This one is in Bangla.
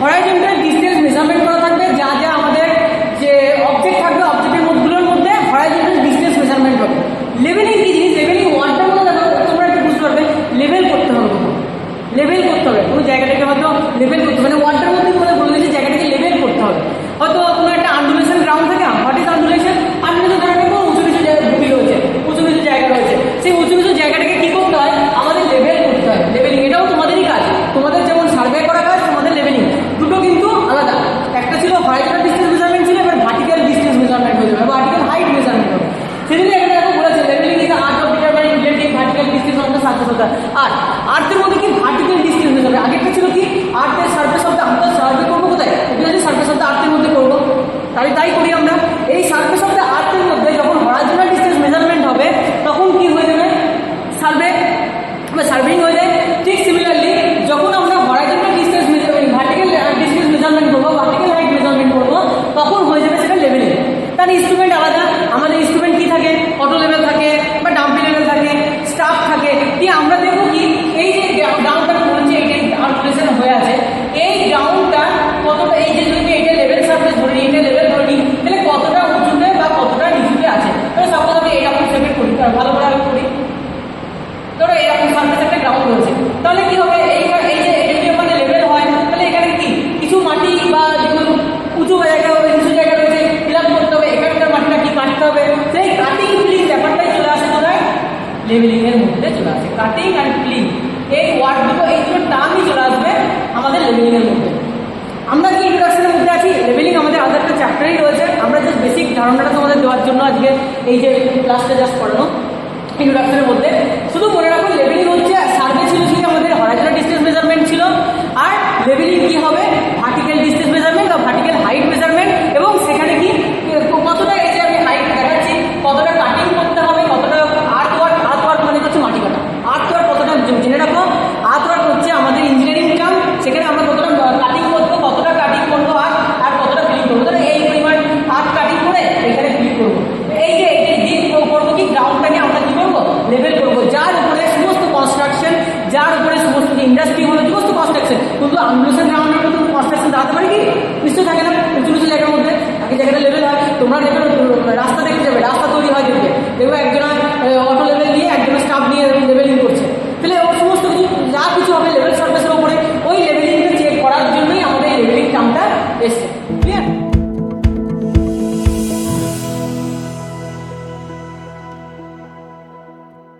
হরাইজন্টাল ডিস্টেন্স মেজারমেন্ট করা থাকবে, যা যা আমাদের যে অবজেক্ট থাকবে অবজেক্টের মধ্যগুলোর মধ্যে হরাইজন্টাল ডিস্টেন্স মেজারমেন্ট হবে। লেভেলিং কি জিনিস? লেভেলিং ওয়ার্ডটার মধ্যে তোমরা একটু বুঝতে পারবে, লেভেল করতে হবে, লেভেল করতে হবে কোনো জায়গাটাকে, হয়তো লেভেল করতে হবে, মানে ওয়ার্ডটার মধ্যে তোমাদের বলে দিয়েছে জায়গাটাকে লেভেল করতে হবে। হয়তো কোনো একটা আন্ডুলেশন গ্রাউন্ড থাকে, হোয়াট ইজ আন্ডুলেশন? আন্ডুলেশন ধরনের কোনো উঁচু কিছু ভূমি রয়েছে, উঁচু কিছু জায়গা রয়েছে, সেই উঁচু কিছু জায়গাটাকে কি করতে হয়? আমাদের লেভেল করতে হয়। লেভেলিং এটাও তোমাদেরই কাজ, তোমাদের যেমন সার্ভে করা কাজ, তোমাদের লেভেলিং, দুটো কিন্তু আলাদা। একটা ছিল হরাইজন্টাল ডিস্টেন্স মেজারমেন্ট ছিল, এবার ভার্টিক্যাল ডিস্টেন্স মেজারমেন্ট হয়ে যাবে, ভার্টিক্যাল হাইট মেজারমেন্ট হবে। সেদিকে এখানে দেখো বলেছে levelling is art of determining relative vertical distance of the surface of the earth. আর্থের মধ্যে কি ভার্টিক্যাল ডিস্টেন্স মেজার হবে। আগেরটা ছিল কি আর্থের surface of the earth, survey করবো কোথায়? সারফেস অফ দ্য আর্থের মধ্যে করবো, তাই করি আমরা। এই সারফেস অফ দ্য আর্থের মধ্যে যখন হরাইজন্টাল ডিস্টেন্স মেজারমেন্ট হবে তখন কি হয়ে যাবে? সার্ভেইং হয়ে যায়। ঠিক সিমিলারলি যখন আমরা horizontal distance vertical distance measurement করবো, ভার্টিক্যাল হাইট মেজারমেন্ট করবো, তখন হয়ে যাবে সেটা লেভেলিং। তার ইনস্ট্রুমেন্ট আলাদা। আমাদের ইনস্ট্রুমেন্ট কি থাকে? অটো লেভেল থাকে বা ডাম্পি লেভেল থাকে, স্টাফ থাকে। কি আমরা দেখবো কি এই যে গ্রাউন্ডটা বলছি এইটাই আর্কুলেশন হয়ে আছে, এই গ্রাউন্ডটা কতটা, এই যে যদি এটা লেভেল সারফেস ধরে নিই, এটা লেভেল ধরে নিই, তাহলে কতটা উঁচুতে বা কতটা নিচুতে আছে। তাহলে সাপোজ আমি এরকম সেভেন করি, ভালো করে আমি করি, ধরো এরকম সারফেস একটা গ্রাউন্ড রয়েছে, তাহলে কি হবে? এই যে এটা যদি ওখানে লেভেল হয়, তাহলে এখানে কি কিছু মাটি বা যেগুলো উঁচু জায়গা হবে, নিচু জায়গা রয়েছে, ফিল আপ করতে হবে, এখানকার মাটিটা কি কাটতে হবে, সেই কাটিং ফিলিং ব্যাপারটাই চলে আসে কোথায়? লেভেলিং এর মধ্যে চলে আসে। কাটিং অ্যান্ড ফিলিং এই ওয়ার্ড দুটো, এই দুটো টার্মই চলে আসবে আমাদের লেভেলিং এর মধ্যে। আমরা যে ইন্ট্রোডাকশনের মধ্যে আছি, লেভেলিং আমাদের আলাদা একটা চ্যাপ্টারই রয়েছে। আমরা জাস্ট বেসিক ধারণাটা তোমাদের দেওয়ার জন্য আজকে এই যে ক্লাসটা জাস্ট পড়ানো ইন্ট্রোডাকশনের মধ্যে। শুধু মনে রাখো লেভেলিং হচ্ছে সার্ভে ছিল কি আমাদের হরাইজন্টাল ডিস্টেন্স মেজারমেন্ট ছিল, আর লেভেলিং কি হবে? ভার্টিক্যাল ডিস্টেন্স মেজারমেন্ট বা ভার্টিক্যাল হাইট মেজারমেন্ট। এবং সেখানে কি কতটা, এই যে আমি হাইট দেখাচ্ছি, কতটা কাটিং করতে হবে, কতটা আর্থ ওয়ার্ক মানে হচ্ছে মাটি কাটা, আর্থ ওয়ার্ক কতটা জেনে রাখো। আর্থ ওয়ার্ক হচ্ছে আমাদের ইঞ্জিনিয়ারিং টার্ম, সেখানে আমরা কতটা কাটিং করবো, কতটা কাটিং করবো আর কতটা ফিলিং করবো। তাহলে এই পরিমাণ আর্থ কাটিং করে এখানে ফিলিং করবো। এই যে দিন করবো কি গ্রাউন্ডটাকে আমরা কি করবো? লেভেল করবো, যার উপরে সমস্ত কনস্ট্রাকশন, যার উপরে সমস্ত ইন্ডাস্ট্রি হলো, সমস্ত কনস্ট্রাকশন। কিন্তু আন্ডুলেশন গ্রাউন্ডের মধ্যে কনস্ট্রাকশন দাঁড়াতে পারে কি? নিশ্চয়ই থাকে না। উঁচু উঁচু জায়গার মধ্যে আগে জায়গাটা লেভেল হয়। তোমরা দেখবে রাস্তা দেখতে যাবে, রাস্তা তৈরি হয়, দেখবে একজন অটো লেভেল নিয়ে একজন স্টাফ নিয়ে লেভেলিং করছে, তাহলে ওর সমস্ত কিছু যা কিছু হবে লেভেল সার্ফেসের উপরে, ওই লেভেলিংটা চেক করার জন্যই আমাদের লেভেলিং টার্মটা এসছে।